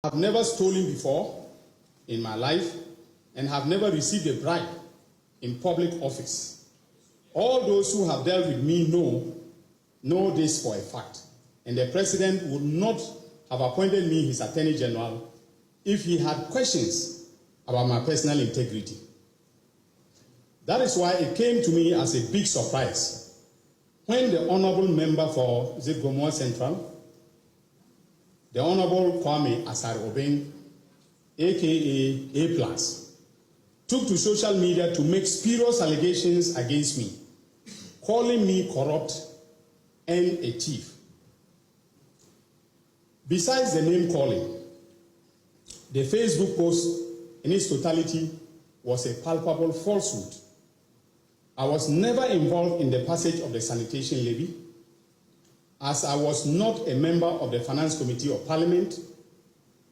I have never stolen before in my life and have never received a bribe in public office. All those who have dealt with me know this for a fact, and the president would not have appointed me his Attorney General if he had questions about my personal integrity. That is why it came to me as a big surprise when the honorable member for Gomoa Central, the Honorable Kwame Asare-Obeng, aka A+, took to social media to make spurious allegations against me, calling me corrupt and a thief. Besides the name calling, the Facebook post in its totality was a palpable falsehood. I was never involved in the passage of the sanitation levy, as I was not a member of the Finance Committee of Parliament,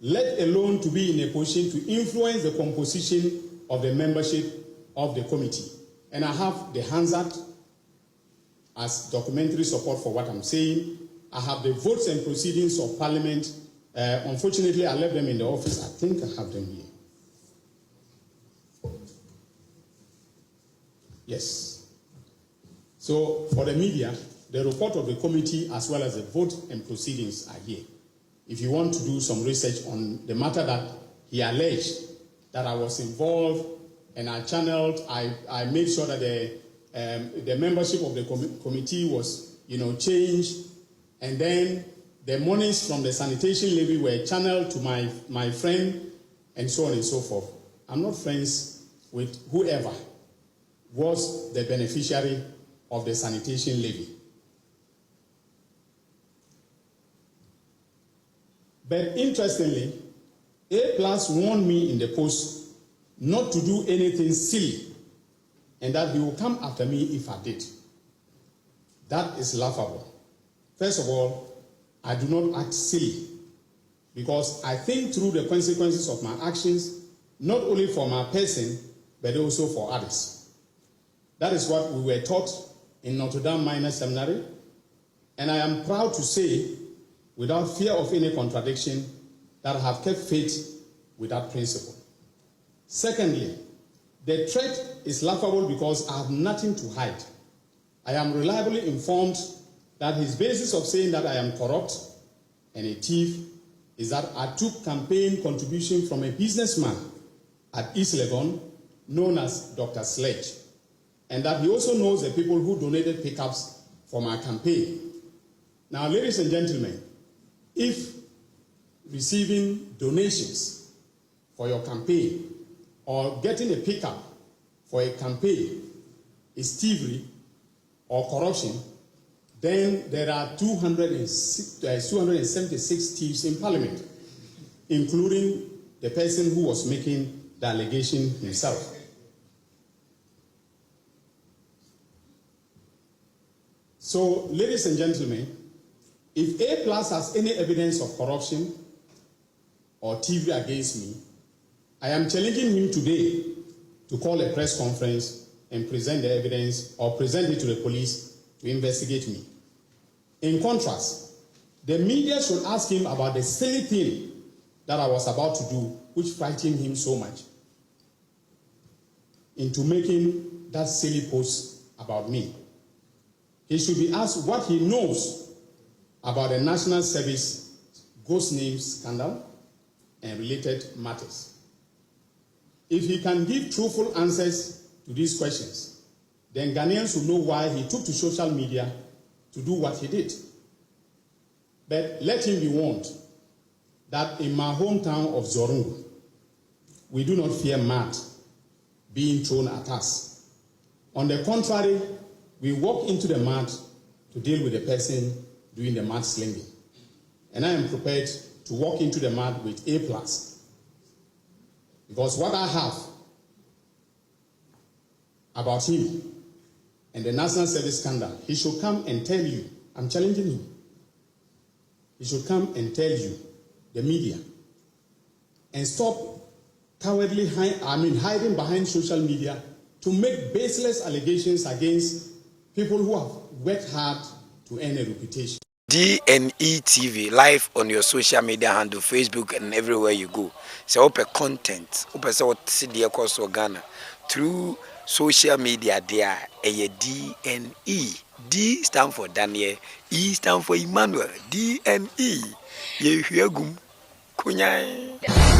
let alone to be in a position to influence the composition of the membership of the committee. And I have the Hansard as documentary support for what I'm saying. I have the votes and proceedings of Parliament. Unfortunately, I left them in the office. I think I have them here. Yes. So for the media, the report of the committee as well as the vote and proceedings are here. If you want to do some research on the matter that he alleged that I was involved and I channeled, I made sure that the membership of the committee was, changed, and then the monies from the sanitation levy were channeled to my friend, and so on and so forth. I'm not friends with whoever was the beneficiary of the sanitation levy. But interestingly, A+ warned me in the post not to do anything silly and that he will come after me if I did. That is laughable. First of all, I do not act silly because I think through the consequences of my actions, not only for my person, but also for others. That is what we were taught in Notre Dame Minor Seminary, and I am proud to say, without fear of any contradiction, that I have kept faith with that principle. Secondly, the threat is laughable because I have nothing to hide. I am reliably informed that his basis of saying that I am corrupt and a thief is that I took campaign contribution from a businessman at East Legon known as Dr. Sledge, and that he also knows the people who donated pickups for my campaign. Now, ladies and gentlemen, if receiving donations for your campaign or getting a pickup for a campaign is thievery or corruption, then there are 276 thieves in Parliament, including the person who was making the allegation himself. So, ladies and gentlemen, if A+ has any evidence of corruption or thievery against me, I am challenging him today to call a press conference and present the evidence or present it to the police to investigate me. In contrast, the media should ask him about the silly thing that I was about to do, which frightened him so much into making that silly post about me. He should be asked what he knows about the National Service ghost names scandal and related matters. If he can give truthful answers to these questions, then Ghanaians will know why he took to social media to do what he did. But let him be warned that in my hometown of Zorungu, we do not fear mud being thrown at us. On the contrary, we walk into the mud to deal with the person doing the mud slinging. And I am prepared to walk into the mud with A+. Because what I have about him and the National Service scandal, he should come and tell you. I'm challenging him. He should come and tell you, the media, and stop cowardly hiding behind social media to make baseless allegations against people who have worked hard to earn a reputation. DNE TV live on your social media handle, Facebook and everywhere you go. So open content, open so what see the course of Ghana through social media. There, a DNE. D stand for Daniel, E stand for Emmanuel. DNE. Ye hear gum kunyai.